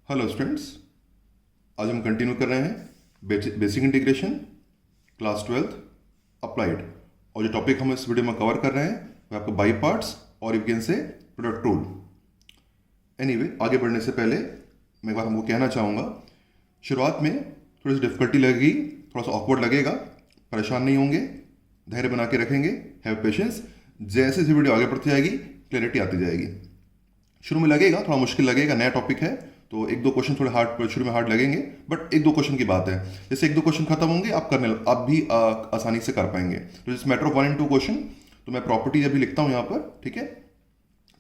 Hello students, आज हम continue कर रहे हैं basic integration class 12th applied. और जो टॉपिक हम इस वीडियो में कवर कर रहे हैं वो आपका बाई पार्ट्स और you can say product rule. Anyway, आगे बढ़ने से पहले मैं एक बार हमको कहना चाहूँगा, शुरुआत में थोड़ी सी डिफिकल्टी लगेगी, थोड़ा सा ऑकवर्ड लगेगा, परेशान नहीं होंगे, धैर्य बना के रखेंगे, हैव पेशेंस। जैसे जैसे वीडियो आगे बढ़ती जाएगी क्लैरिटी आती जाएगी। शुरू में लगेगा, थोड़ा मुश्किल लगेगा, नया टॉपिक है तो एक दो क्वेश्चन थोड़े हार्ड शुरू में हार्ड लगेंगे, बट एक दो क्वेश्चन की बात है। जैसे एक दो क्वेश्चन खत्म होंगे आप भी आसानी से कर पाएंगे। तो जिस मैटर ऑफ 1 and 2 क्वेश्चन, तो मैं प्रॉपर्टी अभी लिखता हूँ यहाँ पर, ठीक है।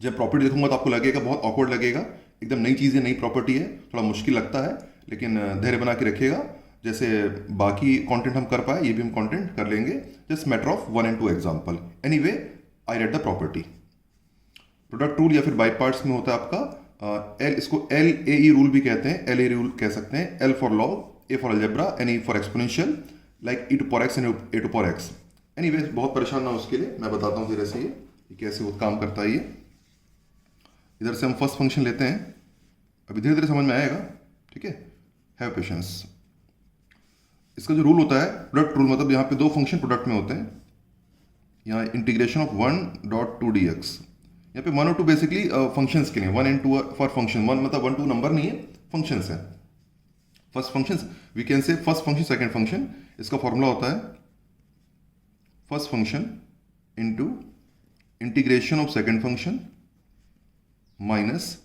जब प्रॉपर्टी लिखूंगा तो आपको लगेगा बहुत ऑकवर्ड लगेगा, एकदम नई चीज़ है, नई प्रॉपर्टी है, थोड़ा मुश्किल लगता है, लेकिन धैर्य बना के रखिएगा। जैसे बाकी कंटेंट हम कर पाए, ये भी हम कंटेंट कर लेंगे। Just matter of 1 and 2 example. Anyway, I read the property. Product rule या फिर बाई पार्ट्स में होता है आपका एल, इसको LAE रूल भी कहते हैं, LAE रूल कह सकते हैं। L for log, A for algebra and E for exponential, like E to power x and A to power x। Anyway, बहुत परेशान ना हो उसके लिए मैं बताता हूँ धीरे से ये कैसे वो काम करता है। ये इधर से हम फर्स्ट फंक्शन लेते हैं, अभी धीरे धीरे समझ में आएगा, ठीक है। Have patience. इसका जो रूल होता है प्रोडक्ट रूल, मतलब यहाँ पे दो फंक्शन प्रोडक्ट में होते हैं। यहाँ इंटीग्रेशन ऑफ 1.2dx, यहाँ पे 1 और 2 बेसिकली फंक्शंस के लिए, 1 and 2 फॉर फंक्शन। 1 मतलब 1 2 नंबर नहीं है, फंक्शंस है। First functions we can say first function second function. इसका फॉर्मूला होता है first function into integration of second function minus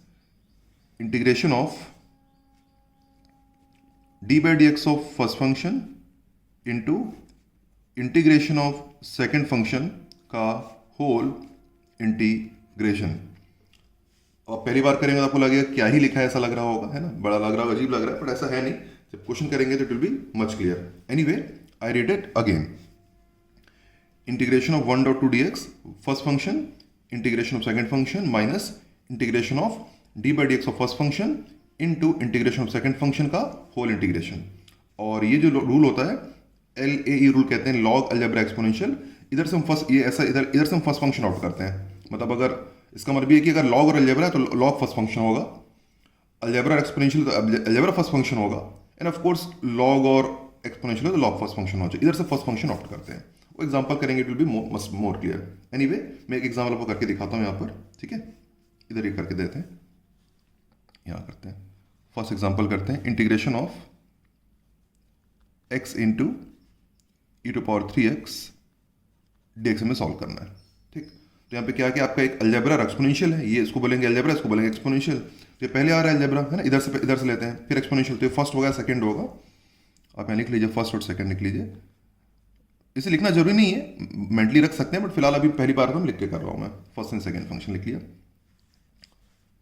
integration of d/dx of first function into integration of second function का whole integration. और पहली बार करेंगे तो आपको लगेगा क्या ही लिखा है, ऐसा लग रहा होगा, है ना, बड़ा लग रहा होगा, अजीब लग रहा है, बट ऐसा है नहीं। जब क्वेश्चन करेंगे तो it will be much clear. Anyway, I read it again. Integration of 1.2dx first function, integration of second function minus integration of d/dx of first function into integration of second function का whole integration. और ये जो rule होता है LAE rule कहते हैं, log algebra exponential. इधर से हम फर्स्ट, ये ऐसा इधर से हम फर्स्ट फंक्शन आउट करते हैं। मतलब अगर इसका मतलब ये है कि अगर लॉग और अलजेब्रा है तो लॉग फर्स्ट फंक्शन होगा, अलजेब्रा और एक्सपोनेंशियल तो अलजेब्रा फर्स्ट फंक्शन होगा, एंड ऑफ कोर्स लॉग और एक्सपोनेंशियल तो लॉग फर्स्ट फंक्शन हो जाए। इधर से फर्स्ट फंक्शन आउट करते हैं, वो एग्जांपल करेंगे, it will be more clear. Anyway, मैं एक एग्जांपल आपको करके दिखाता हूँ यहाँ पर, ठीक है। इधर ये करके देते हैं, यहाँ करते हैं, फर्स्ट एग्जाम्पल करते हैं। Integration of x into E to power 3x dx में सॉल्व करना है, ठीक। तो यहाँ पे क्या है कि आपका एक अलजेब्रा एक्सपोनेंशियल है, ये इसको बोलेंगे अलजेब्रा, इसको बोलेंगे एक्सपोनेंशियल। तो ये पहले आ रहा है अलजेब्रा, है ना, इधर से लेते हैं, फिर एक्सपोनेंशियल। तो ये फर्स्ट होगा, सेकंड होगा। आप यहाँ लिख लीजिए, फर्स्ट और सेकंड लिख लीजिए। इसे लिखना जरूरी नहीं है, मेंटली रख सकते हैं, बट फिलहाल अभी पहली बार हम लिख के कर रहा हूँ मैं। फर्स्ट एंड सेकंड फंक्शन लिख लिया।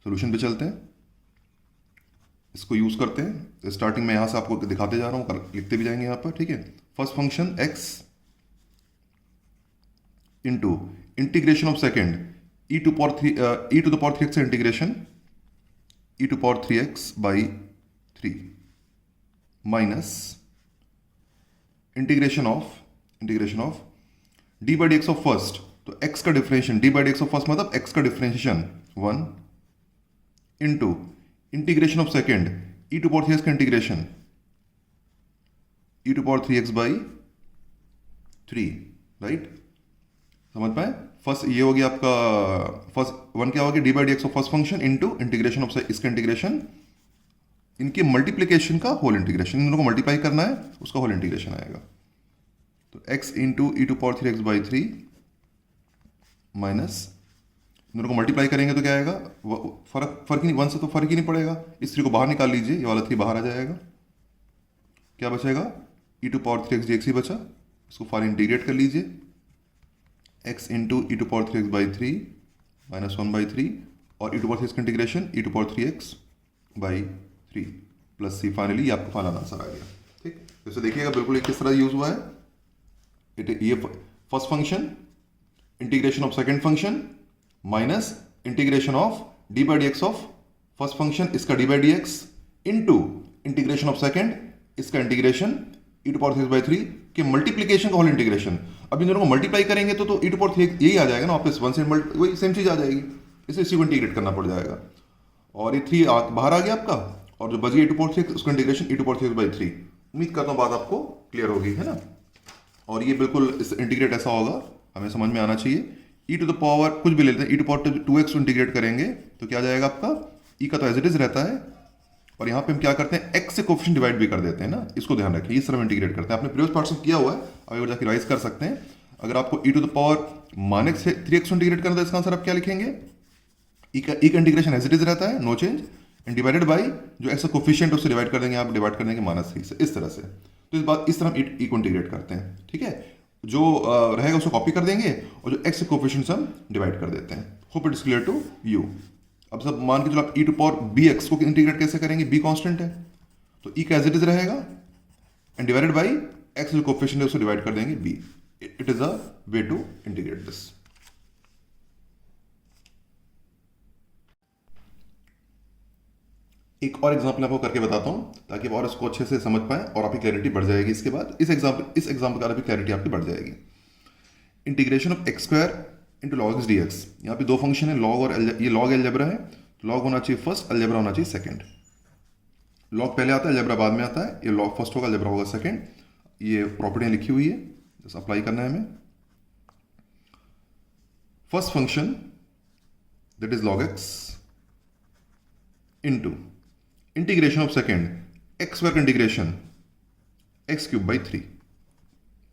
सोल्यूशन पे चलते हैं, इसको यूज करते हैं। स्टार्टिंग में यहाँ से आपको दिखाते जा रहा हूँ, लिखते भी जाएंगे यहाँ पर, ठीक है। First function x into integration of second e to the power 3x से integration e to power 3x by 3 minus integration of d/dx of first. तो x का डिफरेंशिएशन, d/dx ऑफ फर्स्ट मतलब x का differentiation 1 into integration of second e to power 3x का integration e to power 3x by 3, right. समझ पाए। First ये हो गया आपका, फर्स्ट 1 क्या होगा, d/dx of first function into integration of इसका इंटीग्रेशन, इनके मल्टीप्लिकेशन का होल इंटीग्रेशन, इन दोनों को मल्टीप्लाई करना है, उसका होल इंटीग्रेशन आएगा। तो x into E to power 3x by 3 minus, इन दोनों को मल्टीप्लाई करेंगे तो क्या आएगा, फर्क ही नहीं, 1 से तो फर्क ही नहीं पड़ेगा। इस 3 को बाहर निकाल लीजिए, ये वाला 3 बाहर आ जाएगा। क्या बचेगा, E to power 3x dx ही बचा। इसको फार इंटीग्रेट कर लीजिए, x into E to power 3x by 3 minus 1 by 3 और E to power 3x का integration E to power 3x by 3 plus c। Finally ये आपका फाइनल आंसर आ गया, ठीक। तो देखिएगा बिल्कुल किस तरह यूज हुआ है। ये first function integration of second function minus integration of d/dx of first function, इसका d/dx into integration of second, इसका integration e to power 3x by 3 के मल्टीप्लीकेशन का होल इंटीग्रेशन। अब इन दोनों को मल्टीप्लाई करेंगे तो e to power 3 यही आ जाएगा ना वापस, 1 से वही सेम चीज आ जाएगी, इसे इसी को इंटीग्रेट करना पड़ जाएगा। और ये 3 बाहर आ गया आपका, और जो बच गई e टू पावर 3 उसका इंटीग्रेशन e टू पावर 3/3। उम्मीद करता हूँ बात आपको क्लियर होगी, है ना। और ये बिल्कुल इस इंटीग्रेट ऐसा होगा, हमें समझ में आना चाहिए। e टू द पावर कुछ भी ले लेते हैं, e to power 2x integrate करेंगे तो क्या जाएगा आपका, e का तो एज इट इज रहता है, और यहाँ पे हम क्या करते हैं x से कोफिशिएंट डिवाइड भी कर देते हैं ना, इसको ध्यान रखिए, इस तरह हम इंटीग्रेट करते हैं। आपने प्रीवियस पार्ट्स में किया हुआ है, अब जाके रिवाइज कर सकते हैं। अगर आपको e to the power -3x integrate करना है तो इसका आंसर आप क्या लिखेंगे, e का इंटीग्रेशन एज इट इज रहता है, no change, and divided by जो x का कोफिशिएंट उससे डिवाइड कर देंगे, आप डिवाइड कर देंगे -3 से, इस तरह से। तो इस तरह हम e को इंटीग्रेट करते हैं, ठीक है। जो रहेगा उसको कॉपी कर देंगे और जो x के कोफिशिएंट हम डिवाइड कर देते हैं। Hope it is clear to you. अब सब मान के चलो आप e टू पावर bx को इंटीग्रेट कैसे करेंगे, b कांस्टेंट है तो e का एज इट इज रहेगा एंड डिवाइडेड बाई x जो कोफिशिएंट है उसको डिवाइड कर देंगे b। It is a way to integrate this. एक और एग्जांपल आपको करके बताता हूं ताकि आप और इसको अच्छे से समझ पाएं और आपकी क्लैरिटी बढ़ जाएगी। इसके बाद इस एग्जांपल का भी क्लैरिटी आपकी बढ़ जाएगी। Integration of x square into log x d x. यहाँ पे दो फंक्शन है, लॉग और ये लॉग अलजेब्रा है, लॉग होना चाहिए फर्स्ट, अलजेब्रा होना चाहिए सेकंड। लॉग पहले आता है, अलजेब्रा बाद में आता है, ये लॉग फर्स्ट होगा, अलजेब्रा होगा सेकंड। ये प्रॉपर्टियां लिखी हुई है, जस्ट अप्लाई करना है हमें। First function that is log x into integration of second x square integration x³ 3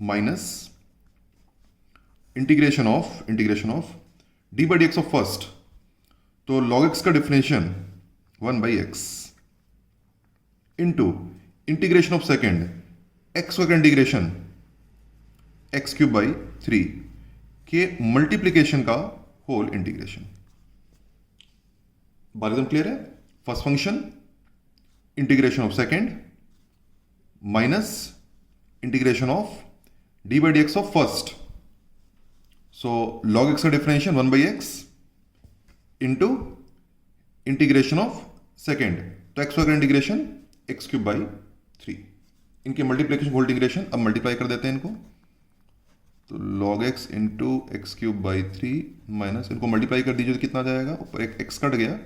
minus integration of d/dx of first, तो log x का definition 1/x into integration of second x square integration x³ 3 के multiplication का whole integration. बात एकदम clear है। First function integration of second minus integration of d/dx of first, so log x का differential 1/x into integration of second, तो x का integration x³ 3, इनके multiplication whole integration. अब मल्टीप्लाई कर देते हैं इनको, तो log x into x³ 3 minus, इनको मल्टीप्लाई कर दीजिए तो कितना आ जाएगा, ऊपर एक x कट गया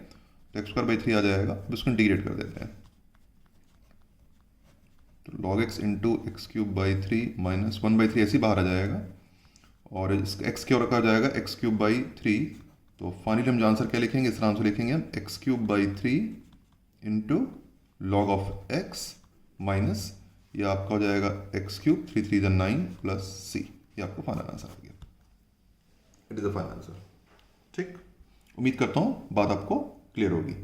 तो x² 3 आ जाएगा, अब इसको इंटीग्रेट कर देते हैं। तो log x into x³ 3 minus 1/3 ऐसे ही बाहर आ जाएगा, और इसका x क्या रखा जाएगा x³ 3, तो फाइनली हम आंसर क्या लिखेंगे, इस तरह से लिखेंगे हम x³ 3 into log of x minus ये आपका हो जाएगा x³ 3 3 9 प्लस c। ये आपको फाइनल आंसर आ गया। It is the final answer. ठीक, उम्मीद करता हूं बात आपको क्लियर होगी।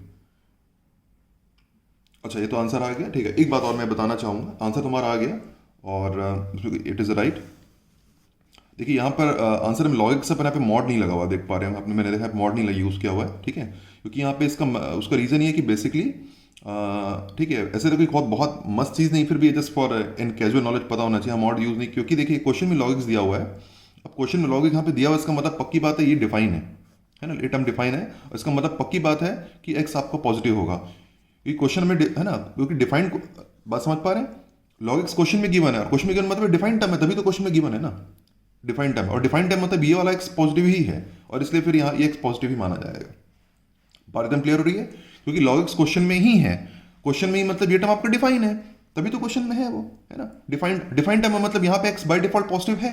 अच्छा, ये तो आंसर आ गया, ठीक है। एक बात और मैं बताना चाहूँगा, आंसर तुम्हारा आ गया और इट इज़ राइट। देखिए यहाँ पर आंसर में लॉजिक से पर यहाँ पे मॉड नहीं लगा हुआ, देख पा रहे हो आपने, मैंने देखा मॉड नहीं यूज़ किया हुआ है, ठीक है। क्योंकि यहाँ पे उसका रीज़न ये है कि बेसिकली ठीक है, ऐसे तो कोई बहुत मस्त चीज़ नहीं, फिर भी just for in casual knowledge पता होना चाहिए, मॉड यूज़ नहीं। क्योंकि देखिए क्वेश्चन में लॉजिक्स दिया हुआ है, अब क्वेश्चन में लॉजिक यहाँ पे दिया हुआ, इसका मतलब पक्की बात है ये डिफाइन है ना, ये टर्म डिफाइन है, और इसका मतलब पक्की बात है कि एक्स आपका पॉजिटिव होगा। ये क्वेश्चन में है ना, क्योंकि डिफाइंड बात समझ पा रहे हैं, लॉग एक्स क्वेश्चन में गिवन है, और क्वेश्चन में गिवन मतलब डिफाइंड टर्म है, तभी तो क्वेश्चन में गिवन है ना, डिफाइंड टर्म। और डिफाइंड टर्म मतलब ये वाला एक्स पॉजिटिव ही है, और इसलिए फिर यहाँ ये एक्स पॉजिटिव ही माना जाएगा। बात एकदम क्लियर हो रही है, क्योंकि लॉग एक्स क्वेश्चन में ही है, क्वेश्चन में ही मतलब ये टर्म आपका डिफाइन है, तभी तो क्वेश्चन में है वो, है ना। डिफाइंड टर्म मतलब यहाँ पे एक्स बाय डिफॉल्ट पॉजिटिव है,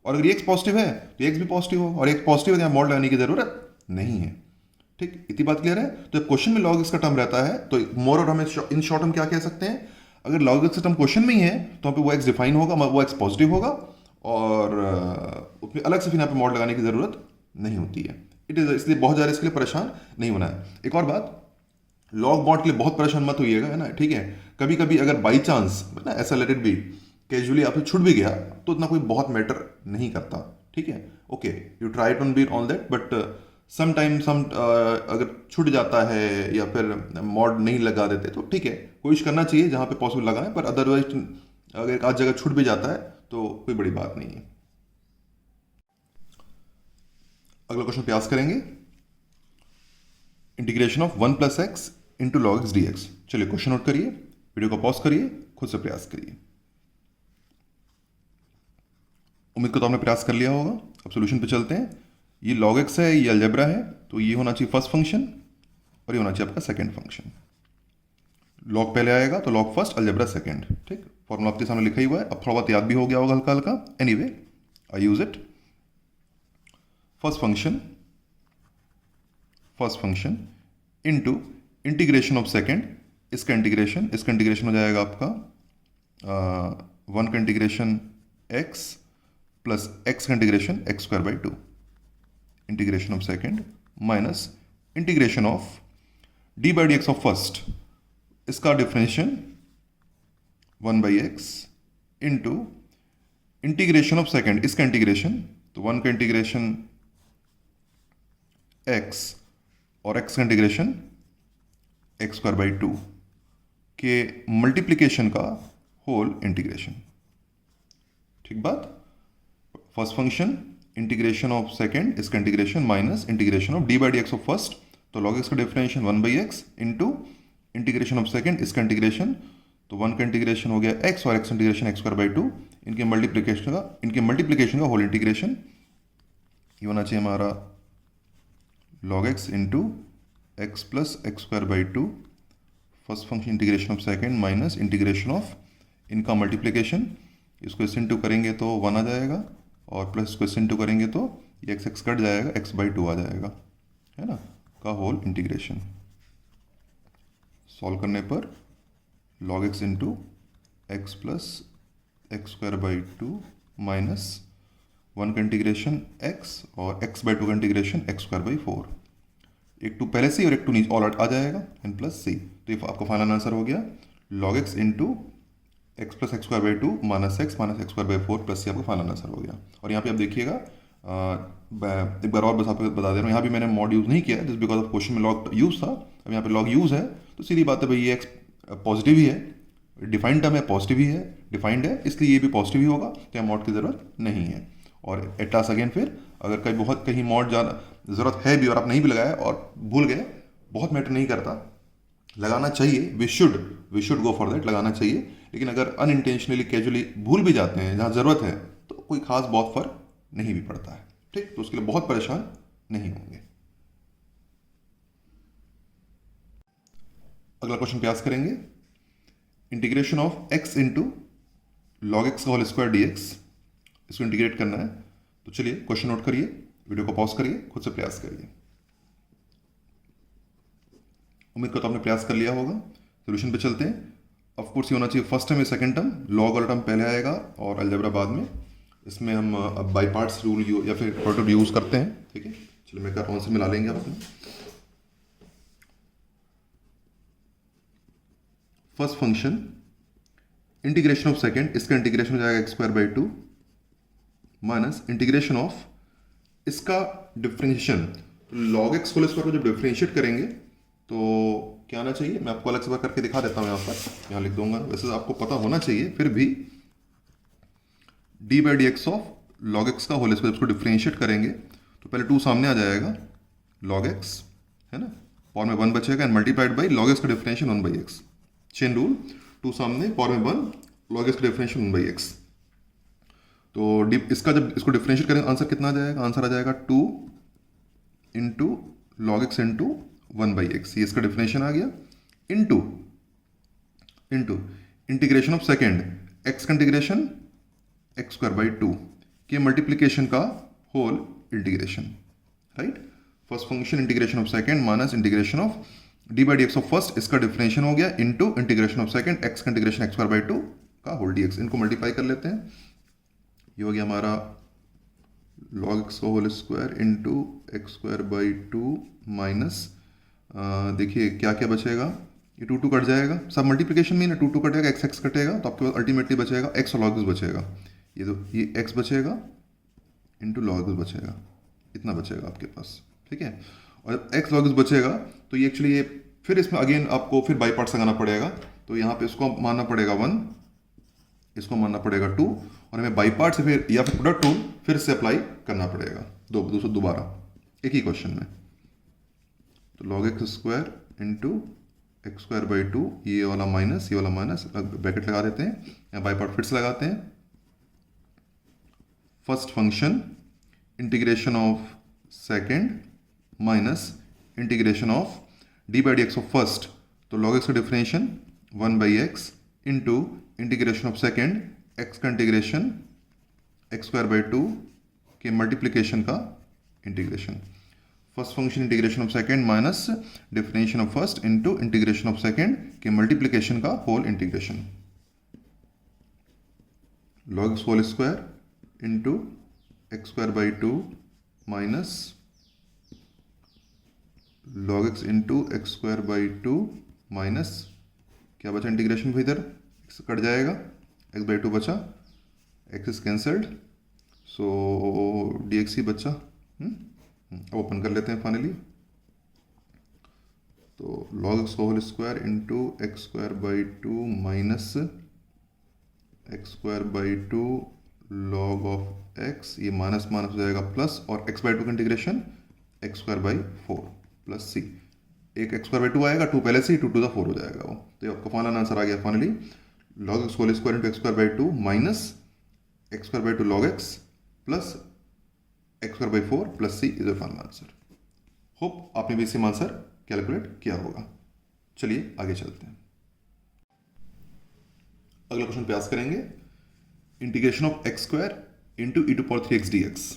और अगर ये एक्स पॉजिटिव है तो एक्स भी पॉजिटिव हो, और एक पॉजिटिव है तो यहाँ मॉड लगाने की जरूरत नहीं है। ठीक, इतनी बात क्लियर है। तो जब क्वेश्चन में लॉग एक्स का टर्म रहता है तो मोर और हमें इन शॉर्ट हम क्या कह सकते हैं, अगर लॉग एक्स का टर्म क्वेश्चन में ही है तो वहाँ पे वो एक्स डिफाइन होगा, वो एक्स पॉजिटिव होगा, और उसमें अलग से फिर यहाँ पे मॉड लगाने की जरूरत नहीं होती है। इट इज, इसलिए बहुत ज़्यादा इसके लिए परेशान नहीं होना है। एक और बात, लॉग मॉड के लिए बहुत परेशान मत होइएगा, है ना, ठीक है। कभी कभी अगर बाई चांस ना ऐसा लेट इट बी कैजुअली आपसे छूट भी गया तो उतना कोई बहुत मैटर नहीं करता, ठीक है। Okay, you try to be on that, but sometime अगर छूट जाता है या फिर मॉड नहीं लगा देते तो ठीक है, कोशिश करना चाहिए जहाँ पे पॉसिबल लगाएं, पर अदरवाइज अगर एक आध जगह छूट भी जाता है तो कोई बड़ी बात नहीं है। अगला क्वेश्चन प्रयास करेंगे, integration of 1 + x into log x d x. चलिए क्वेश्चन नोट करिए, वीडियो को पॉज करिए, खुद से प्रयास करिए। उम्मीद को तो आपने प्रयास कर लिया होगा। अब सोल्यूशन पे चलते हैं। ये log x है, ये अलजेब्रा है, तो ये होना चाहिए फर्स्ट फंक्शन और ये होना चाहिए आपका सेकंड फंक्शन। लॉग पहले आएगा तो लॉग फर्स्ट, अलजेब्रा सेकेंड। ठीक, फॉर्मूला आपके सामने लिखा ही हुआ है, अब थोड़ा बहुत याद भी हो गया होगा हल्का हल्का। Anyway I use it. First function into integration of second, इसका इंटीग्रेशन हो जाएगा आपका 1 का इंटीग्रेशन x प्लस x का integration x square by 2, integration of second minus integration of d by d x of first, इसका differential 1 by x into integration of second, इसका integration, तो 1 का इंटीग्रेशन x और x का integration x square by 2 के multiplication का whole integration. ठीक बात। First function integration of second, इसका integration minus integration of d by d x of first, तो लॉग एक्स का differential 1 by x into integration of second, इसका integration, तो 1 का इंटीग्रेशन हो गया x और x integration x square by 2, इनके मल्टीप्लिकेशन का होल इंटीग्रेशन। ये होना चाहिए हमारा log x into x plus x square by 2, first function integration of second minus integration of इनका मल्टीप्लिकेशन, इसको इस इंटू करेंगे तो 1 आ जाएगा और प्लस इसको इस इंटू करेंगे तो ये एक्स एक्स कट जाएगा, x बाई 2 आ जाएगा, है ना, का होल इंटीग्रेशन। सॉल्व करने पर log x into x plus x square by 2 minus 1 का इंटीग्रेशन x और x बाई 2 का इंटीग्रेशन x स्क्वायर बाई 4, एक 2 पहले से और एक 2 नीचे ऑल आ जाएगा n प्लस c, तो ये आपका फाइनल आंसर हो गया log x into x plus x square by 2 minus x square by 4 plus c आपका फाइनल आंसर हो गया। और यहाँ पे आप देखिएगा, एक बार और बस आपको बता दे रहा हूँ, यहाँ भी मैंने मॉड यूज़ नहीं किया है, जस्ट बिकॉज ऑफ क्वेश्चन में लॉग यूज़ था, अब यहाँ पे लॉग यूज़ है, तो सीधी बात है भाई, ये एक्स पॉजिटिव ही है, डिफाइंड टर्म है, पॉजिटिव ही है, डिफाइंड है, इसलिए ये भी पॉजिटिव ही होगा, तो यहाँ मॉड की ज़रूरत नहीं है। और एट लास्ट अगेन फिर अगर कहीं मॉड ज़रूरत है भी और आप नहीं भी लगाए और भूल गए, बहुत मैटर नहीं करता, लगाना चाहिए, we should go for that, लगाना चाहिए, लेकिन अगर अनइंटेंशनली कैजुअली भूल भी जाते हैं जहाँ ज़रूरत है तो कोई खास बहुत फर्क नहीं भी पड़ता है। ठीक, तो उसके लिए बहुत परेशान नहीं होंगे। अगला क्वेश्चन प्रयास करेंगे, integration of x into log x का होल स्क्वायर डी एक्स, इसको इंटीग्रेट करना है। तो चलिए क्वेश्चन नोट करिए, वीडियो को पॉज करिए, खुद से प्रयास करिए। उम्मीद करता हूं आपने प्रयास कर लिया होगा। सोल्यूशन पे चलते हैं। ऑफ कोर्स ये होना चाहिए फर्स्ट टर्म या सेकंड टर्म, लॉग वाला टर्म पहले आएगा और अलजेब्रा बाद में। इसमें हम अब बाई पार्ट्स रूल या फिर प्रोडक्ट यूज़ करते हैं। ठीक है, चलिए मैं कौन से मिला लेंगे आप अपने। First function integration of second, इसका इंटीग्रेशन हो जाएगा x square by 2 minus integration of इसका differentiation, log x whole square को जब डिफ्रेंशिएट करेंगे तो क्या आना चाहिए, मैं आपको अलग से बार करके दिखा देता हूँ, यहाँ पर यहाँ लिख दूंगा, वैसे आपको पता होना चाहिए फिर भी, D by d x of log x का होल स्क्वायर, इसको डिफ्रेंशिएट करेंगे तो पहले 2 सामने आ जाएगा, लॉग एक्स है ना, पावर में 1 बचेगा and multiplied by log x का differential 1 by x, chain rule, 2 सामने पावर में 1, लॉग एक्स का डिफरेंशियल 1 बाई एक्स। तो इसका जब इसको डिफरेंशिएट करेंगे आंसर कितना आ जाएगा, आंसर आ जाएगा 2 into log x into 1 by x, ये इसका डिफरेंशियल आ गया, into integration of second, x का इंटीग्रेशन एक्स स्क्वायर बाई 2 के मल्टीप्लीकेशन का whole integration, right. First function integration of second minus integration of d by d x of first, इसका differential हो गया, into integration of second x का integration x square by 2 का whole d x. इनको multiply कर लेते हैं, ये हो गया हमारा लॉग एक्स का whole square into x square by 2 minus, देखिए क्या क्या बचेगा, ये 2 कट जाएगा, सब मल्टीप्लिकेशन में ना 2 कटेगा, एक्स एक्स कटेगा, तो आपके पास अल्टीमेटली बचेगा एक्स और लॉग एक्स बचेगा, ये एक्स बचेगा इंटू लॉग एक्स बचेगा, इतना बचेगा आपके पास, ठीक है। और एक्स लॉग एक्स बचेगा तो ये एक्चुअली ये फिर इसमें अगेन आपको फिर बाई पार्ट्स लगाना पड़ेगा, तो यहाँ पे इसको मानना पड़ेगा 1, इसको मानना पड़ेगा 2, और हमें बाई पार्ट से फिर या फिर प्रोडक्ट रूल फिर से अप्लाई करना पड़ेगा दोबारा एक ही क्वेश्चन में। तो log x square into x square by 2, ये वाला माइनस ब्रैकेट लगा देते हैं, यहाँ बाई पार्ट फिर से लगाते हैं। First function integration of second minus integration of d by d x of first, तो लॉग एक्स का differential 1/x into integration of second x का इंटीग्रेशन x²/2 के मल्टीप्लिकेशन का integration. First function integration of second minus differentiation of first into integration of second के multiplication का whole integration. log x whole square into x²/2 minus log x into x²/2 minus क्या बचा integration में, इधर x cut जाएगा, x/2 बचा, x is cancelled, so dx ही बचा। अब ओपन कर लेते हैं फाइनली। तो log x whole square into x²/2 minus x²/2 log of x, ये माइनस माइनस हो जाएगा प्लस, और x/2 का इंटीग्रेशन x²/4 प्लस c। एक x²/2 आएगा, 2 पहले से ही 2 to the 4 हो जाएगा वो। तो ये आपका फाइनल आंसर आ गया finally log x whole square into x²/2 minus x²/2 log x plus x²/4 plus c is the final answer. Hope आपने भी सेम आंसर कैलकुलेट किया होगा। चलिए आगे चलते हैं। अगला क्वेश्चन प्रयास करेंगे, integration of x² into e⁻3x dx।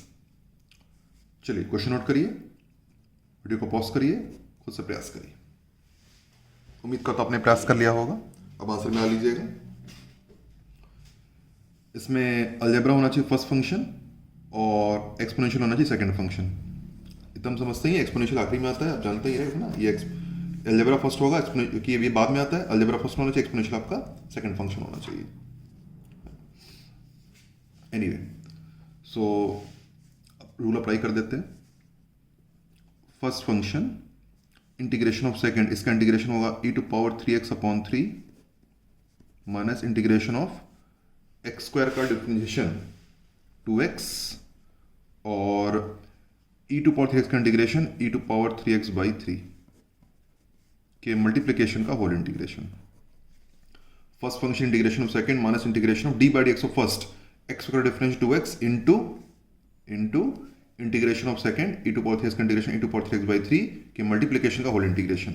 चलिए क्वेश्चन नोट करिए, वीडियो को पॉज करिए, खुद से प्रयास करिए। उम्मीद करता हूं आपने प्रयास कर लिया होगा। अब आंसर में आ लीजिएगा। इसमें अलजेब्रा होना चाहिए फर्स्ट फंक्शन और एक्सपोनेंशियल होना चाहिए सेकंड फंक्शन। इतना हम समझते ही एक्सपोनेंशियल आखिरी में आता है, आप जानते ही रहे ना। ये अलजेब्रा फर्स्ट होगा, क्योंकि ये बाद में आता है। अलजेब्रा फर्स्ट होना चाहिए, एक्सपोनेंशियल आपका सेकंड फंक्शन होना चाहिए। एनीवे, सो रूल अप्लाई कर देते हैं। First function integration of second, इसका इंटीग्रेशन होगा e⁻3x/3 minus integration of x² का डिफरेंशिएशन 2x और e⁻3x का इंटीग्रेशन e⁻3x/3 के मल्टीप्लिकेशन का whole integration. First function integration of second minus integration of d/dx of first, x का difference 2x into integration of second e⁻3x का integration e⁻3x/3 के multiplication का whole integration.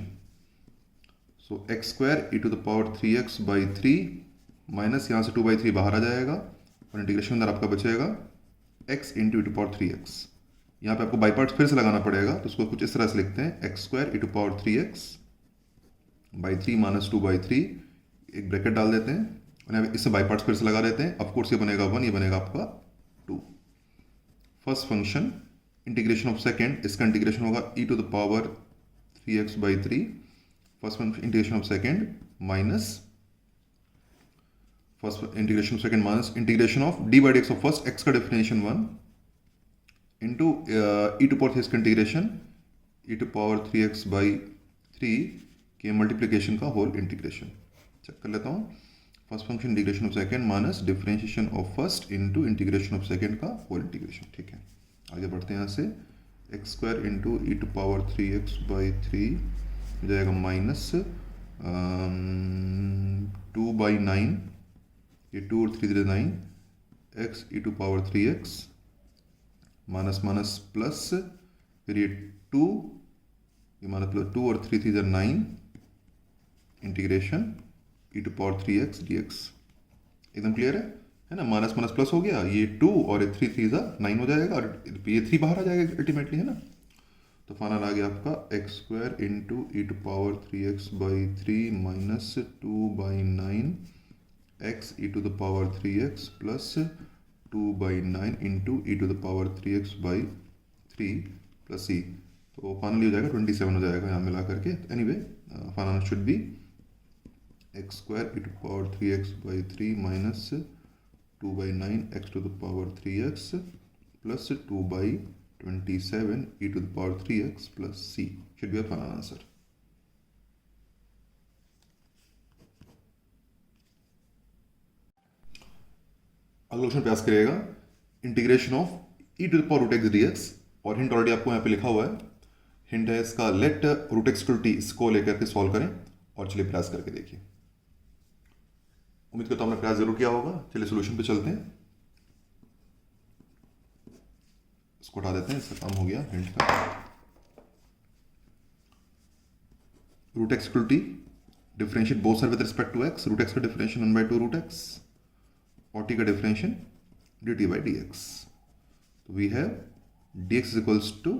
सो x² e⁻3x/3 minus यहाँ से 2/3 बाहर आ जाएगा और इंटीग्रेशन अंदर आपका बचेगा x इंटू e⁻3x। यहाँ पे आपको बाई पार्ट्स फिर से लगाना पड़ेगा, तो उसको कुछ इस तरह से लिखते हैं, x² e⁻3x/3 माइनस 2/3, एक ब्रैकेट डाल देते हैं और यहाँ पे इससे बाई पार्ट्स फिर से लगा देते हैं। ऑफकोर्स ये बनेगा 1, ये बनेगा आपका 2। First function integration of second, इसका इंटीग्रेशन होगा e⁻3x/3। First function integration of second minus first integration of second minus integration of d/dx of first, x का डिफरेंशिएशन 1 इंटू e⁻3x का इंटीग्रेशन e⁻3x/3 के मल्टीप्लिकेशन का होल इंटीग्रेशन। चेक कर लेता हूँ। First function integration of second minus differentiation of first into integration of second का whole integration. ठीक है, आगे बढ़ते हैं। यहाँ से x² इंटू e⁻3x/3 हो जाएगा माइनस 2/9, ये 2 और 3 9, x e⁻3x minus minus plus, फिर ये 2, ये माइनस प्लस 2 और 3 3 9 इंटीग्रेशन e⁻3x dx। एकदम क्लियर है ना। माइनस माइनस प्लस हो गया, ये 2 और 3 3 9 हो जाएगा और ये 3 बाहर आ जाएगा अल्टीमेटली, है ना। तो फाइनल आ गया आपका x² into e⁻3x/3 minus 2/9 x e⁻3x plus 2/9 into e⁻3x/3 plus c। तो फाइनली हो जाएगा 27 हो जाएगा यहाँ मिला करके। Anyway, final should be x² e⁻3x/3 minus 2/9 x⁻3x plus 2/27 e⁻3x plus c should be final answer. अगला क्वेश्चन प्रयास करिएगा, इंटीग्रेशन ऑफ e⁻√x dx, और हिंट ऑलरेडी आपको यहाँ पे लिखा हुआ है। हिंट है इसका, लेट √x = t, इसको लेकर के सॉल्व करें और चलिए प्रयास करके देखिए। उम्मीद करता हूं आपने प्रयास जरूर किया होगा। चलिए सोल्यूशन पे चलते हैं। इसको हटा देते हैं, इसका काम हो गया हिंट का। √x = t differentiate both side with respect to x, root x का डिफरेंशिएशन 1/2 रूट एक्स और टी का डिफरेंशिएशन dt by dx. तो we have dx is equals to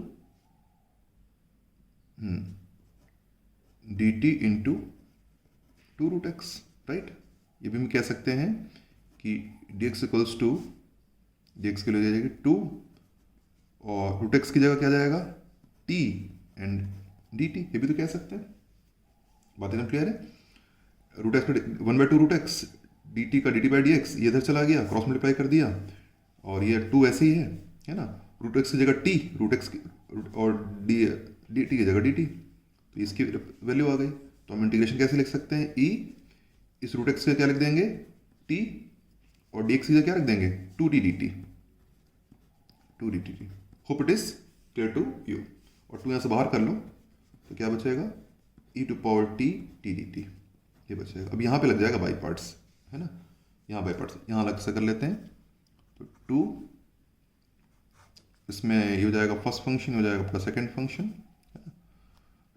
dt into 2 root x, right. ये भी हम कह सकते हैं कि dx equals to dx के लिए हो जाएगी 2 और रूट एक्स की जगह क्या जाएगा t एंड dt. ये भी तो कह सकते हैं. बात एकदम क्लियर है. रूट एक्स का 1/2 रूट एक्स, dt का dt by dx, ये इधर चला गया, क्रॉस मल्टीप्लाई कर दिया और ये 2 ऐसे ही है ना. रूट एक्स की जगह t, रूट एक्स और dt की जगह dt, तो इसकी वैल्यू आ गई. तो हम इंटीग्रेशन कैसे लिख सकते हैं, e इस रूट एक्स से क्या लिख देंगे t और dx की जगह क्या रख देंगे 2t dt. Hope it is clear to you. और 2 यहाँ से बाहर कर लो तो क्या बचेगा e to power t dt, ये बचेगा. अब यहाँ पे लग जाएगा बाई पार्ट्स, है ना. यहाँ बाई पार्ट्स यहाँ अलग से कर लेते हैं. तो 2 इसमें ये हो जाएगा फर्स्ट फंक्शन, हो जाएगा आपका सेकेंड फंक्शन,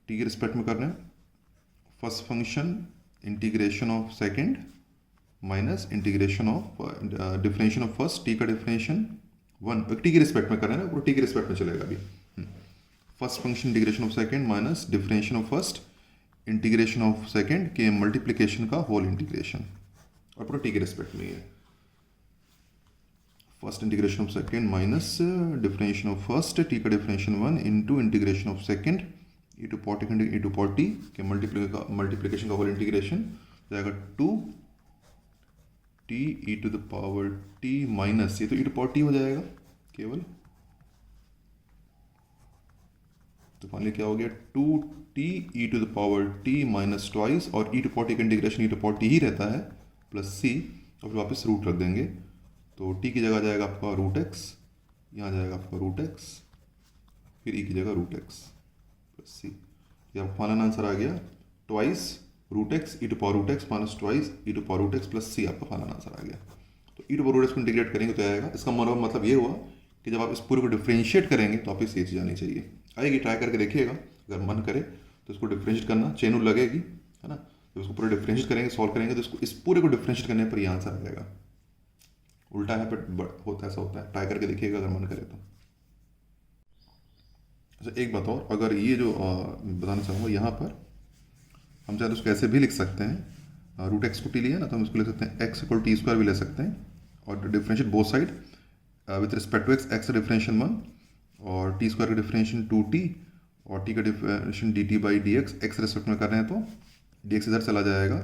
टी के रिस्पेक्ट में कर रहे हैं. First function integration of second minus integration of differentiation of first, t का डिफरेंशिएशन 1, टी के रिस्पेक्ट में कर रहे हैं ना, पूरा टी के रिस्पेक्ट में चलेगा अभी. First function integration of second minus differentiation of first integration of second के मल्टीप्लिकेशन का होल इंटीग्रेशन, और पूरा टी के रिस्पेक्ट में ही है. First integration of second minus differentiation of first, t का differentiation 1 into integration of second e to power t के मल्टीप्लिकेशन का होल इंटीग्रेशन जाएगा 2 t e to the power t minus, ये तो ई टू पावर टी हो जाएगा केवल. तो फाइनली क्या हो गया 2t e to the power t minus twice, और ई टू पावर टी का integration e to power t ही रहता है प्लस सी, और फिर वापस रूट रख देंगे. तो t की जगह जाएगा आपका रूट एक्स, यहाँ जाएगा आपका रूट एक्स, फिर e की जगह रूट एक्स प्लस सी. ये आपका फाइनल आंसर आ गया twice root x e to power root x minus twice e to power root x plus c, आपका फाइनल आंसर आ गया. तो e to power root x को इंटीग्रेट करेंगे तो आएगा. इसका मतलब ये हुआ कि जब आप इस पूरे को डिफ्रेंशिएट करेंगे तो आप इस चीज़ आनी चाहिए. आएगी, ट्राई करके देखिएगा, अगर मन करे तो इसको डिफ्रेंशिएट करना, चेन रूल लगेगी, है ना. जब इसको पूरा डिफ्रेंशिएट करेंगे, सॉल्व करेंगे तो इसको इस पूरे को डिफ्रेंशिएट करने पर ये आंसर आ जाएगा. उल्टा है बट होता ऐसा होता है. ट्राई करके देखिएगा अगर मन करे तो. अच्छा एक बात और, अगर ये जो बताना चाहूँगा यहाँ पर हम चाहे तो उसको ऐसे भी लिख सकते हैं. रूट एक्स को टी लिया ना, तो हम उसको लिख सकते हैं एक्स इक्वल टी स्क्वायर भी ले सकते हैं, और differentiate both side with respect to x, x का डिफरेंशिएशन 1 और टी स्क्वायर का डिफरेंशिएशन 2t और टी का differentiation dt by d x. X respect में कर रहे हैं तो dx इधर चला जाएगा,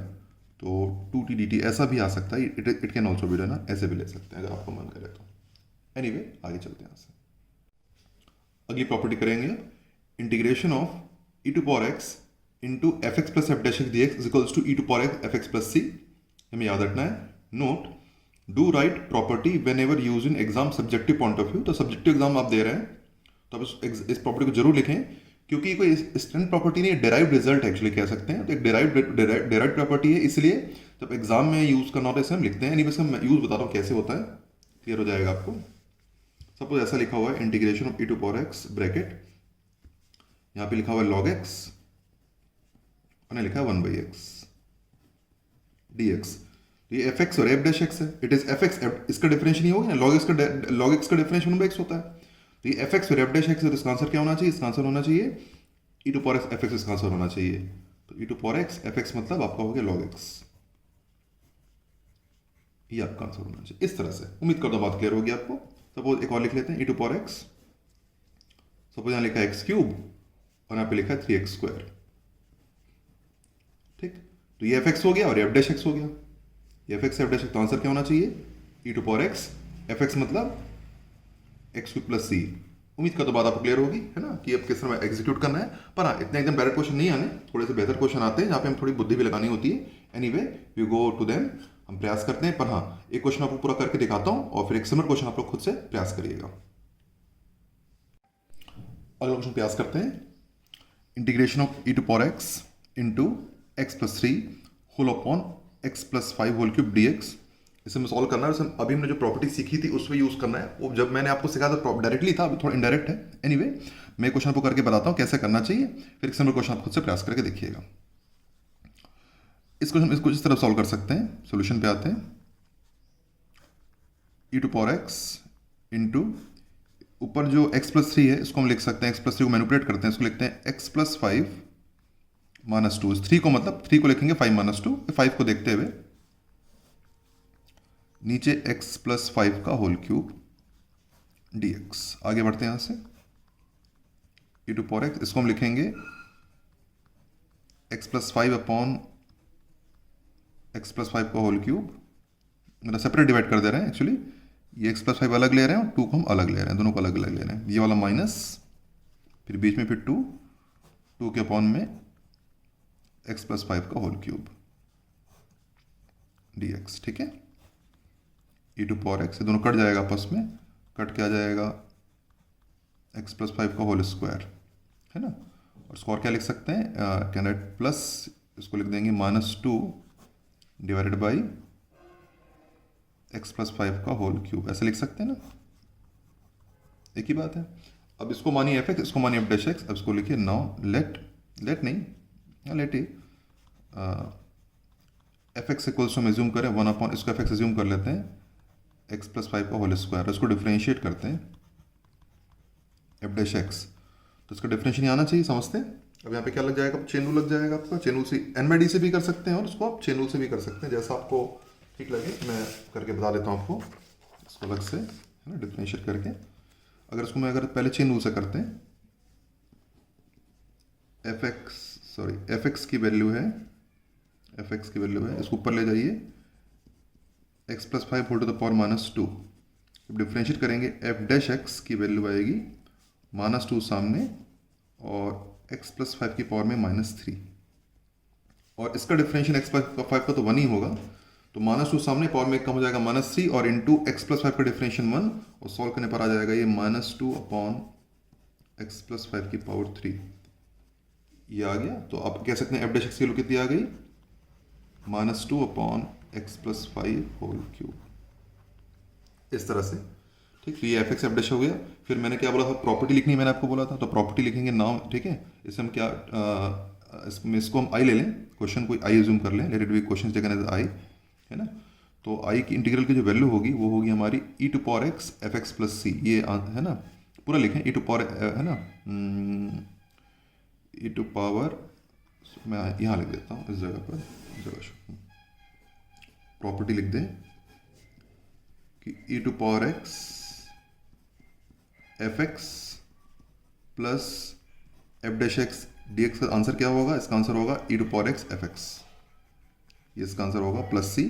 तो 2t dt ऐसा भी आ सकता है. It can also be done, ऐसे भी ले सकते हैं अगर आपको मन करे तो. एनीवे आगे चलते हैं यहाँ से. अगली प्रॉपर्टी करेंगे integration of e to power x into f x plus f dash x d x is equals to e to power x f x plus c. हमें याद रखना है. Note do write property when ever use in exam subjective point of view. तो subjective exam आप दे रहे हैं तो आप इस प्रॉपर्टी को जरूर लिखें, क्योंकि कोई इंस्टेंट प्रॉपर्टी नहीं, डेराइव्ड रिजल्ट एक्चुअली कह सकते हैं. तो एक डेराइव्ड प्रॉपर्टी है, इसलिए जब एग्जाम में यूज करना होता है इसे हम लिखते हैं. एनीवे इसका मैं यूज बता रहा हूँ कैसे होता है, क्लियर हो जाएगा आपको. सपोज ऐसा लिखा हुआ है integration of e to power x bracket, यहाँ पे लिखा हुआ है लॉग एक्स और लिखा है 1/x dx. ये एफ एक्स और एफ डैश एक्स है. इट इज एफ एक्स, इसका डिफरेंशिएशन ही होगा ना, लॉग एक्स का डिफरेंशिएशन 1/x होता है. तो ये एफ एक्स और एफ डैश एक्स है, तो इसका आंसर क्या होना चाहिए, इसका आंसर होना चाहिए e to power x f x, इसका आंसर होना चाहिए. तो e to power x f x मतलब आपका हो गया लॉग एक्स, ये आपका आंसर होना चाहिए. इस तरह से उम्मीद करता हूं बात क्लियर होगी आपको. सपोज एक और लिख लेते हैं ई टू पावर एक्स, सपोज यहाँ लिखा है एक्स क्यूब और यहाँ पे लिखा है 3x स्क्वायर. ठीक, तो ये एफ एक्स हो गया और एफ डैश एक्स हो गया. ये f x f dash x, तो आंसर क्या होना चाहिए e to power x f x मतलब एक्स क्यूब प्लस सी. उम्मीद करता हूं बात आपको क्लियर होगी, है ना, कि अब किस तरह एग्जीक्यूट करना है. पर हाँ, इतने एकदम डायरेक्ट क्वेश्चन नहीं आने, थोड़े से बेहतर क्वेश्चन आते हैं जहाँ पे हम थोड़ी बुद्धि भी लगानी होती है. Anyway we go to them, हम प्रयास करते हैं. पर हाँ, एक क्वेश्चन आपको पूरा करके दिखाता हूँ और फिर एक सिमिलर क्वेश्चन आप लोग खुद से प्रयास करिएगा. अगला क्वेश्चन प्रयास करते हैं. Integration of e to power x into x plus 3 whole upon x plus 5 whole cube d x. इसे हमें सॉल्व करना है. अभी हमने जो प्रॉपर्टी सीखी थी उसमें यूज करना है. वो जब मैंने आपको सिखाया था डायरेक्टली था, अभी थोड़ा इनडायरेक्ट है. एनीवे मैं क्वेश्चन आपको करके बताता हूँ कैसे करना चाहिए, फिर एक सिमिलर क्वेश्चन आप खुद से प्रयास करके देखिएगा. इसको हम इसको इस तरफ सॉल्व कर सकते हैं। सोल्यूशन पे आते हैं, ई टू पावर एक्स इंटू ऊपर जो x प्लस थ्री है इसको हम लिख सकते हैं, x प्लस थ्री को मैनिपुलेट करते हैं, इसको लिखते हैं x plus five minus two. Three को मतलब थ्री को लिखेंगे फाइव माइनस टू, फाइव को देखते हुए नीचे x प्लस फाइव का होल क्यूब dx। आगे बढ़ते हैं यहां से, ई टू पावर एक्स इसको हम लिखेंगे x plus five upon x plus five का होल क्यूब, मतलब सेपरेट डिवाइड कर दे रहे हैं एक्चुअली, ये x प्लस फाइव अलग ले रहे हैं और टू को हम अलग ले रहे हैं, दोनों को अलग अलग ले रहे हैं। ये वाला माइनस, फिर बीच में फिर टू, टू के अपॉन में x प्लस फाइव का होल क्यूब dx। ठीक है, ई टू पावर एक्स, ये दोनों कट जाएगा आपस में, कट के आ जाएगा x प्लस फाइव का होल स्क्वायर, है ना। और स्क्वायर क्या लिख सकते हैं, कैन राइट प्लस, इसको लिख देंगे minus two divided by x plus five का होल क्यूब, ऐसे लिख सकते हैं ना, एक ही बात है। अब इसको मानिए एफ एक्स, इसको मानिए एफ डैश एक्स। अब इसको लिखिए नाउ लेट नहीं लेट ही एफ एक्स इक्वल्स हम एज्यूम करें वन अपॉन, इसको एफ एक्स एज्यूम कर लेते हैं एक्स प्लस फाइव का होल स्क्वायर, इसको डिफ्रेंशिएट करते हैं एफ डैश एक्स, तो इसका डिफरेंशिएशन आना चाहिए, समझते हैं। अब यहाँ पे क्या लग जाएगा, चेन रूल लग जाएगा आपका, चेन रूल से एन बाई डी से भी कर सकते हैं और इसको आप चेन रूल से भी कर सकते हैं, जैसा आपको ठीक लगे। मैं करके बता देता हूँ आपको इसको अलग से, है ना, डिफ्रेंशिएट करके। अगर इसको मैं अगर पहले चेन रूल से करते हैं, एफ एक्स की वैल्यू है, एफ एक्स की वैल्यू है, इसको ऊपर ले जाइए x plus five whole to the power minus two. जब डिफ्रेंशिएट करेंगे एफ डैश एक्स की वैल्यू आएगी माइनस टू सामने और एक्स प्लस फाइव की पावर में माइनस थ्री, और इसका डिफरेंशियल एक्स प्लस फाइव का तो वन ही होगा, तो माइनस टू सामने पावर में कम हो जाएगा माइनस थ्री और इंटू एक्स प्लस फाइव का डिफरेंशियल वन, और सॉल्व करने पर आ जाएगा ये minus two upon x plus five की पावर थ्री, ये आ गया। तो आप कह सकते हैं एफ डैश एक्स की वैल्यू कितनी आ गई, minus two upon x plus five whole cube, इस तरह से। ठीक, तो ये एफ एक्स एफ डैश हो गया। फिर मैंने क्या बोला था, प्रॉपर्टी लिखनी मैंने आपको बोला था, तो प्रॉपर्टी लिखेंगे नाउ। ठीक है, इससे हम क्या इसको हम आई ले लें, क्वेश्चन कोई आई एज्यूम कर लें, let it be question taken as I, है ना। तो आई की इंटीग्रल की जो वैल्यू होगी वो होगी हमारी e to power x f x plus c, ये है ना, पूरा लिखें ई टू पावर, है ना, ई टू पावर, मैं यहाँ लिख देता हूँ इस जगह पर, इस जगह प्रॉपर्टी लिख दें कि e to power x f x plus f dash x d x का आंसर क्या होगा, इसका आंसर होगा e to power x f x, ये इसका आंसर होगा प्लस सी।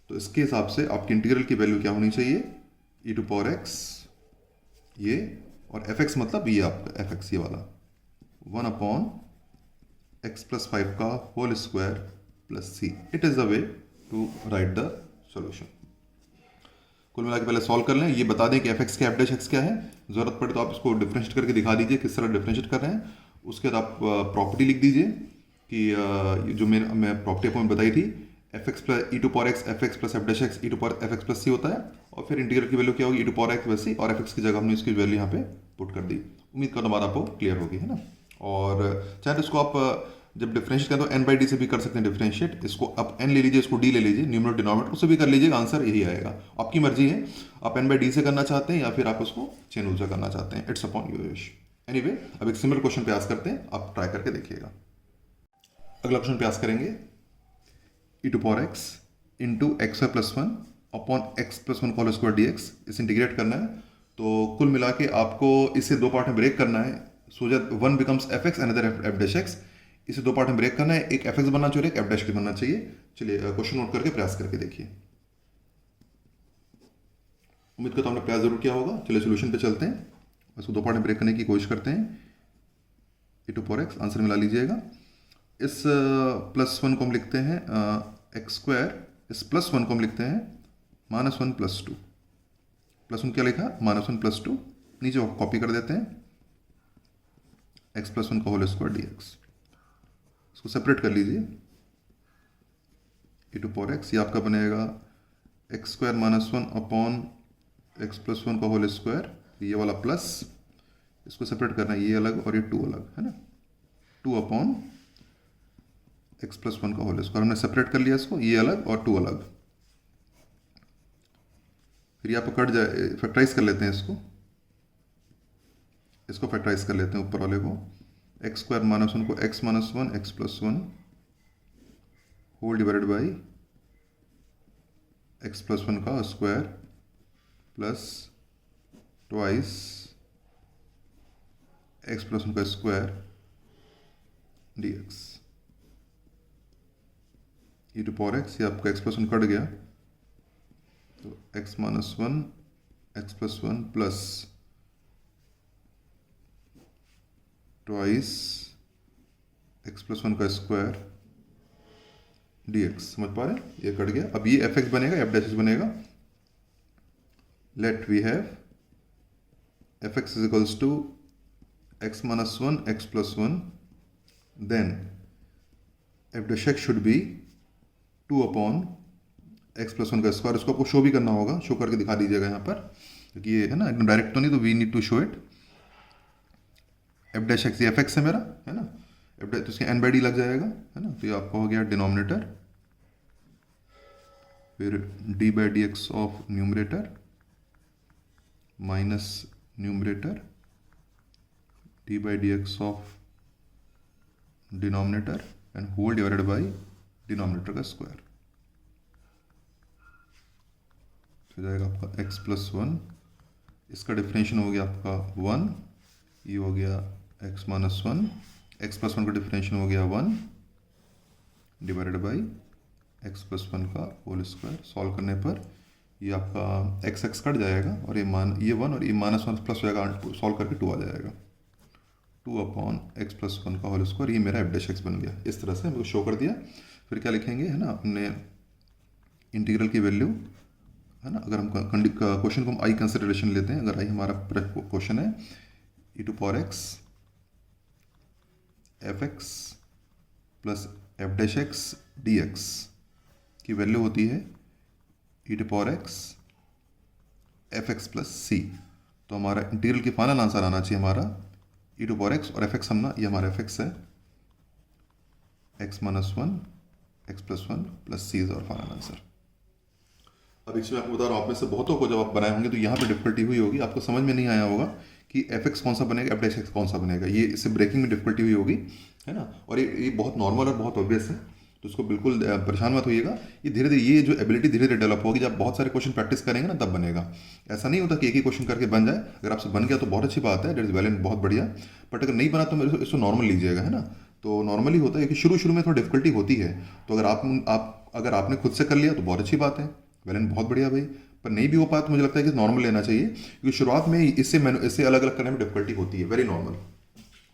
तो इसके हिसाब से आपकी इंटीग्रल की वैल्यू क्या होनी चाहिए, ई टू पावर एक्स ये, और एफ एक्स मतलब ये आपका एफ एक्स ये वाला, one upon x plus five का whole square plus c. It is the way to write the solution. कुल मिला के पहले सॉल्व कर लें, ये बता दें कि एफ एक्स क्या एफ डैश एक्स क्या है, जरूरत पड़े तो आप इसको डिफरेंशिएट करके दिखा दीजिए किस तरह डिफरेंशिएट कर रहे हैं। उसके बाद आप प्रॉपर्टी लिख दीजिए कि जो मैं प्रॉपर्टी आपको बताई थी, f x plus e to power x f x plus f dash x e to power f x plus c होता है, और फिर इंटीग्रल की वैल्यू क्या होगी, ई टू पावर एक्स वैसी, और एफ एक्स की जगह हमने इसकी वैल्यू यहाँ पे पुट कर दी। उम्मीद करता हूँ बात आपको क्लियर होगी, है ना। और चाहे तो इसको आप जब डिफरेंशिएट करें तो एन बाई डी से भी कर सकते हैं डिफरेंशिएट, इसको आप एन ले लीजिए, इसको डी ले लीजिए, न्यूमरेटर डिनोमिनेटर उससे भी कर लीजिएगा, आंसर यही आएगा। आपकी मर्जी है, आप एन बाई डी से करना चाहते हैं या फिर आप उसको चेन रूल से करना चाहते हैं, it's upon your wish. Anyway, अब एक सिमिलर क्वेश्चन प्रयास करते हैं, आप ट्राई करके देखिएगा। अगला क्वेश्चन प्रयास करेंगे, e to power x into x y plus one upon x plus one whole square d x, इसे इंटीग्रेट करना है। तो कुल मिला के आपको इसे दो पार्ट में ब्रेक करना है, so that one becomes F x another F dash x. इसे दो पार्ट में ब्रेक करना है, एक एफ एक्स बनना चाहिए, एक एफ डैश बनना चाहिए। चलिए क्वेश्चन नोट करके प्रयास करके देखिए, उम्मीद करता हूँ आपने प्रयास जरूर किया होगा। चलिए सोल्यूशन पे चलते हैं, इसको दो पार्ट में ब्रेक करने की कोशिश करते हैं। ई टू पावर एक्स आंसर मिला लीजिएगा, इस प्लस वन को हम लिखते हैं एक्स स्क्वायर, इस प्लस वन को हम लिखते हैं minus one plus two. Plus one क्या लिखा, माइनस वन प्लस टू, नीचे कॉपी कर देते हैं एक्स प्लस वन का होल स्क्वायर डी एक्स, इसको सेपरेट कर लीजिए। ई टू पावर एक्स ये आपका बनेगा x square minus one upon x plus one का होल स्क्वायर, ये वाला प्लस, इसको सेपरेट करना है, ये अलग और ये टू अलग, है ना, to upon x plus one का होल स्क्वायर। हमने सेपरेट कर लिया इसको, ये अलग और 2 अलग। फिर यहाँ पर कट जाए, फैक्टराइज कर लेते हैं इसको फैक्टराइज कर लेते हैं ऊपर वाले को। एक्स स्क्वायर माइनस वन को x minus one x plus one whole divided by x plus one का square plus twice x plus one का square d x e to power x. ये आपका एक्स प्लस वन कट गया, तो x minus one x plus one plus twice x plus one का square d x. समझ पा रहे हैं? ये कट गया। अब ये एफ एक्स बनेगा, एफ डैश एक्स बनेगा। Let we have f x is equals to x minus one x plus one, then f dash x should be 2 upon x plus one का स्क्वायर। इसको आपको show भी करना होगा, show करके दिखा दीजिएगा यहाँ पर, क्योंकि ये है ना एकदम डायरेक्ट तो नहीं, तो we need to show it. F dash x, ये एफ एक्स है मेरा, है ना, एफ डैश तो इसके एन बाई डी लग जाएगा, है ना। तो ये आपका हो गया डिनोमिनेटर, फिर d by d x of numerator minus numerator d by d x of denominator and whole divided by denominator का स्क्वायर। हो जाएगा आपका एक्स प्लस वन, इसका डिफरेंशियल हो गया आपका 1, ये हो गया x minus one, x plus one का डिफरेंशियल हो गया 1 divided by x plus one का होल स्क्वायर। सॉल्व करने पर ये आपका एक्स एक्स कट जाएगा और ये 1 और ये माइनस वन प्लस हो जाएगा, सॉल्व करके 2 आ जाएगा। 2 अपॉन एक्स प्लस वन का होल स्क्वायर, ये मेरा एफ डैश एक्स बन गया। इस तरह से हमको शो कर दिया। फिर क्या लिखेंगे, है ना, अपने इंटीग्रल की वैल्यू, है ना, अगर हम क्वेश्चन को हम आई कंसिडरेशन लेते हैं, अगर आई हमारा क्वेश्चन है e to power x f x plus f dash x d x की वैल्यू होती है e to power x f x plus c. तो हमारा इंटीग्रल की फाइनल आंसर आना चाहिए हमारा ई टू पावर एक्स और एफ एक्स, हम ना, ये हमारा एफ एक्स है, x minus one x plus one plus c is और फाइनल आंसर। अब इसमें आपको बता रहा हूँ, आप में से बहुतों को जब आप बनाए होंगे तो यहाँ पे डिफिकल्टी हुई होगी, आपको समझ में नहीं आया होगा कि एफ एक्स कौन सा बनेगा, एफ डैश एक्स कौन सा बनेगा। ये इससे ब्रेकिंग में डिफिकल्टी हुई होगी, है ना। और ये बहुत नॉर्मल और बहुत ऑब्वियस है, तो इसको बिल्कुल परेशान मत होइएगा। ये धीरे धीरे, ये जो एबिलिटी धीरे धीरे डेवलप होगी, जब बहुत सारे क्वेश्चन प्रैक्टिस करेंगे ना तब बनेगा। ऐसा नहीं होता कि एक ही क्वेश्चन करके बन जाए। अगर आपसे बन गया तो बहुत अच्छी बात है, डेट इज वेल एंड बहुत बढ़िया। बट अगर नहीं बना तो मेरे इसको नॉर्मल लीजिएगा, है ना। तो नॉर्मली होता है कि शुरू में थोड़ा डिफिकल्टी होती है, तो अगर आपने खुद से कर लिया तो बहुत अच्छी बात है, वेल एंड बहुत बढ़िया भाई। पर नहीं भी हो पाया तो मुझे लगता है कि नॉर्मल लेना चाहिए, क्योंकि शुरुआत में इससे अलग अलग करने में डिफिकल्टी होती है, वेरी नॉर्मल।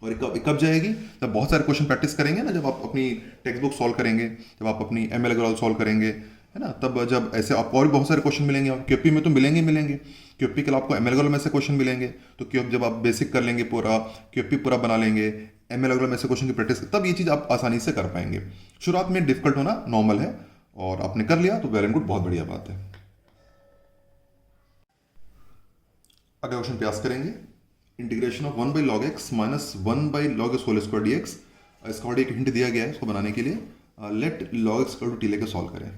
और कब जाएगी, जब बहुत सारे क्वेश्चन प्रैक्टिस करेंगे ना, जब आप अपनी टेक्स्ट बुक सॉल्व करेंगे, जब आप अपनी एमएल अग्रवाल सॉल्व करेंगे, है ना, तब जब ऐसे आपको और भी बहुत सारे क्वेश्चन मिलेंगे। क्यूपी में तो मिलेंगे, क्यूपी के लिए आपको एमएल अग्रवाल में से क्वेश्चन मिलेंगे, तो जब आप बेसिक कर लेंगे पूरा, क्यूपी पूरा बना लेंगे, एमएल अग्रवाल में से क्वेश्चन की प्रैक्टिस, तब ये चीज़ आप आसानी से कर पाएंगे। शुरुआत में डिफिकल्ट होना नॉर्मल है, और आपने कर लिया तो वेल एंड गुड, बहुत बढ़िया बात है। अगला क्वेश्चन प्रयास करेंगे, integration of 1 by log x minus 1 by log x whole square d x. इसका और एक हिंट दिया गया है इसको बनाने के लिए, let log x to t लेकर सॉल्व करें।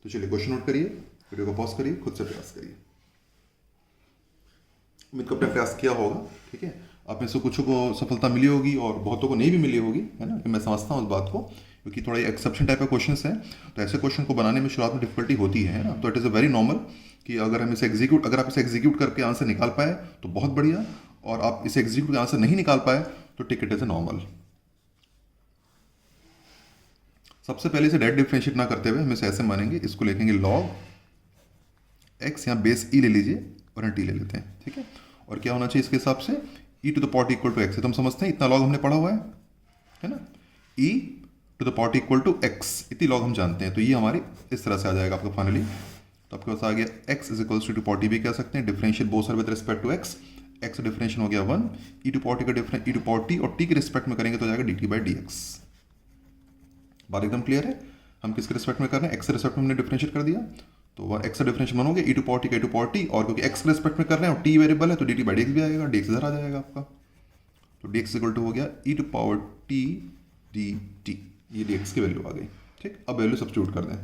तो चलिए क्वेश्चन नोट करिए, वीडियो को पॉज करिए, खुद से प्रयास करिए। उम्मीद को अपना प्रयास किया होगा, ठीक है। आप में से कुछ को सफलता मिली होगी और बहुतों को नहीं भी मिली होगी, है ना। मैं समझता हूँ इस बात को, क्योंकि थोड़ा एक्सेप्शन टाइप का क्वेश्चन है, तो ऐसे क्वेश्चन को बनाने में शुरुआत में डिफिकल्टी होती है ना। तो it is a very normal कि अगर आप इसे एग्जीक्यूट करके आंसर निकाल पाए तो बहुत बढ़िया, और आप इसे एग्जीक्यूट आंसर नहीं निकाल पाए तो टिक इट इज ए नॉर्मल। सबसे पहले इसे डायरेक्ट डिफरेंशिएट ना करते हुए हम इसे ऐसे मानेंगे, इसको लिखेंगे लॉग एक्स, यहाँ बेस ई ले लीजिए और यहाँ टी ले लेते हैं, ठीक है। और क्या होना चाहिए इसके हिसाब से, e to the power equal to x. तो हम समझते हैं इतना लॉग हमने पढ़ा हुआ है ना, e to the power equal to x, इतनी लॉग हम जानते हैं। तो ये हमारी इस तरह से आ जाएगा आपका फाइनली। तो आपके पास आ गया x is equals to power t भी कह सकते हैं, differential both side with respect to x. X differential हो गया 1, ई टू पावर टी का difference e to power t, और टी के रिस्पेक्ट में करेंगे तो जाएगा d t by d x. बात एकदम क्लियर है। हम किसके रिस्पेक्ट में कर रहे हैं, एक्स के रिस्पेक्ट में हमने डिफरेंशिएट कर दिया, तो एक्स का डिफरेंशियल बनोगे ई टू पावर टी का ई टू पावर टी, और क्योंकि एक्स के रिस्पेक्ट में कर रहे हैं और टी वेरिएबल है तो D t by d x भी आएगा, डी एक्स इधर आ जाएगा आपका। तो डी एक्स इक्वल टू हो गया e to power t d t, ये डी एक्स की वैल्यू आ गई। ठीक, अब वैल्यू सब्स्टिट्यूट कर दें।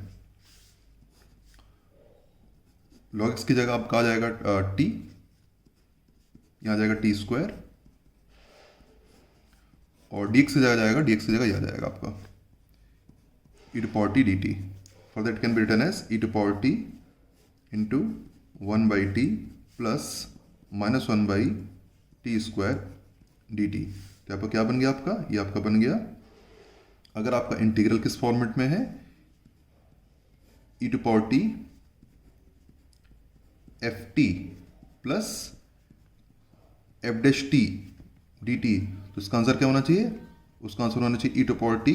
लॉग एक्स की जगह आपका आ जाएगा टी, यहाँ आ जाएगा टी स्क्वायर, और डी एक्स की जगह जाएगा, डी एक्स की जगह यह आ जाएगा आपका e to power t d t. For that can be written as e to power t into 1/t plus -1/t square d t. तो आपका क्या बन गया, आपका ये आपका बन गया, अगर आपका इंटीग्रल किस फॉर्मेट में है, e to power t f t plus f dash t d t, तो इसका आंसर क्या होना चाहिए, उसका आंसर होना चाहिए e to power t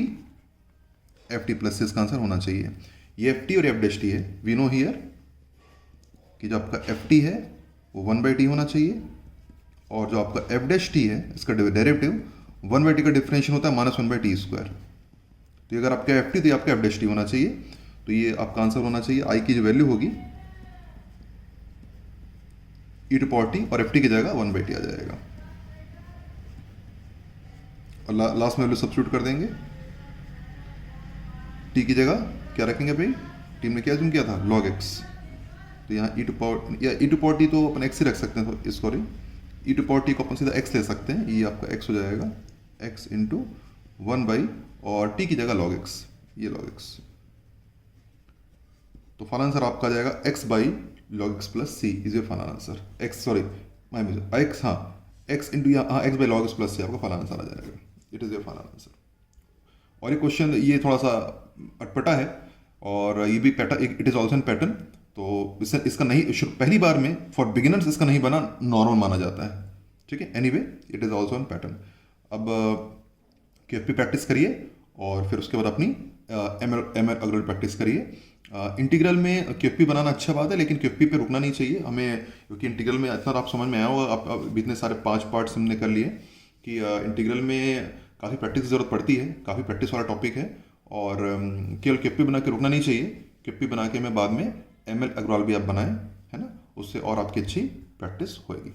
f t plus से इसका आंसर होना चाहिए। ये एफ टी और एफ डैश टी है, वी नो हियर कि जो आपका एफ टी है वो 1/t होना चाहिए, और जो आपका एफ डैश टी है इसका डेरिवेटिव 1/t का डिफरेंशियल होता है -1/t स्क्वायर। तो अगर आपका एफ टी तो आपका एफ डैश टी होना चाहिए, तो ये आपका आंसर होना चाहिए आई की जो वैल्यू होगी ई टू पावर टी, और एफ टी की जगह 1/t आ जाएगा। और लास्ट में वैल्यू सब्स्टिट्यूट कर देंगे। टी की जगह क्या रखेंगे भाई, टी में क्या किया था, लॉग एक्स, तो यहाँ ई टू पावर, या ई टू पावर टी तो अपन एक्स ही रख सकते हैं, sorry e to power t को अपन सीधा एक्स ले सकते हैं, ये आपका एक्स हो जाएगा, एक्स इंटू 1/, और टी की जगह लॉग एक्स, ये लॉग एक्स। तो फाइनल आंसर आपका आ जाएगा x by log x plus c is your final answer. X, sorry my mistake, x, हाँ एक्स इंटू यहाँ x by log x plus c आपका फाइनल आंसर आ जाएगा। It is your final answer. और ये क्वेश्चन ये थोड़ा सा अटपटा है, और ये भी pattern, it is also an pattern, तो इसका नहीं, पहली बार में फॉर बिगिनर्स इसका नहीं बना, नॉर्मल माना जाता है। ठीक है, anyway it is also an pattern. अब क्यूएफपी प्रैक्टिस करिए, और फिर उसके बाद अपनी एमएल अग्रवाल प्रैक्टिस करिए। इंटीग्रल में क्यूएफपी बनाना अच्छा बात है, लेकिन क्यूएफपी पे रुकना नहीं चाहिए हमें, क्योंकि इंटीग्रल में इतना आप समझ में आया होगा, आप इतने सारे 5 पार्ट्स हमने कर लिए कि इंटीग्रल में काफ़ी प्रैक्टिस की ज़रूरत पड़ती है, काफ़ी प्रैक्टिस वाला टॉपिक है, और केवल क्यूएफपी बना के रुकना नहीं चाहिए। क्यूएफपी बना के में बाद में एमएल अग्रवाल भी आप बनाएं, है ना, उससे और आपकी अच्छी प्रैक्टिस होएगी।